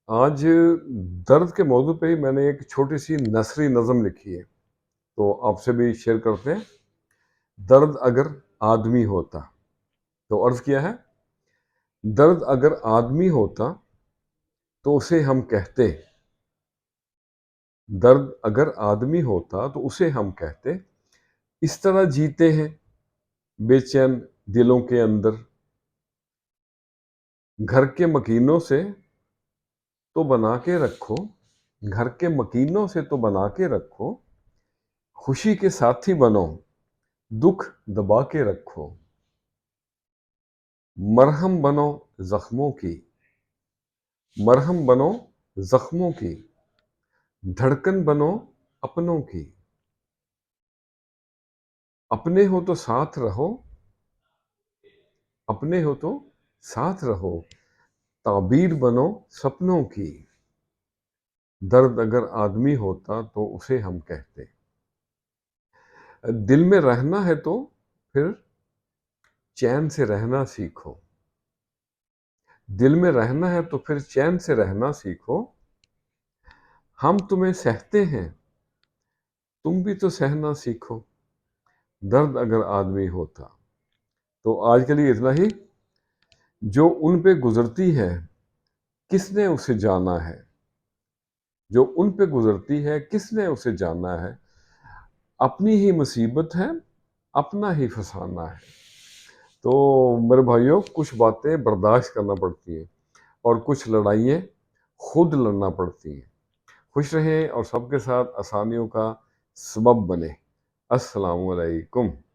آج درد کے موضوع پہ ہی میں نے ایک چھوٹی سی نثری نظم لکھی ہے، تو آپ سے بھی شیئر کرتے ہیں۔ درد اگر آدمی ہوتا، تو عرض کیا ہے، درد اگر آدمی ہوتا تو اسے ہم کہتے، درد اگر آدمی ہوتا تو اسے ہم کہتے، اس طرح جیتے ہیں بے چین دلوں کے اندر، گھر کے مکینوں سے تو بنا کے رکھو، گھر کے مکینوں سے تو بنا کے رکھو، خوشی کے ساتھی بنو، دکھ دبا کے رکھو، مرہم بنو زخموں کی، مرہم بنو زخموں کی، دھڑکن بنو اپنوں کی، اپنے ہو تو ساتھ رہو، اپنے ہو تو ساتھ رہو، تعبیر بنو سپنوں کی، درد اگر آدمی ہوتا تو اسے ہم کہتے۔ دل میں رہنا ہے تو پھر چین سے رہنا سیکھو، دل میں رہنا ہے تو پھر چین سے رہنا سیکھو، ہم تمہیں سہتے ہیں تم بھی تو سہنا سیکھو، درد اگر آدمی ہوتا۔ تو آج کے لیے اتنا ہی۔ جو ان پہ گزرتی ہے کس نے اسے جانا ہے، جو ان پہ گزرتی ہے کس نے اسے جانا ہے، اپنی ہی مصیبت ہے اپنا ہی فسانہ ہے۔ تو میرے بھائیوں، کچھ باتیں برداشت کرنا پڑتی ہیں اور کچھ لڑائیاں خود لڑنا پڑتی ہیں۔ خوش رہیں اور سب کے ساتھ آسانیوں کا سبب بنے۔ السلام علیکم۔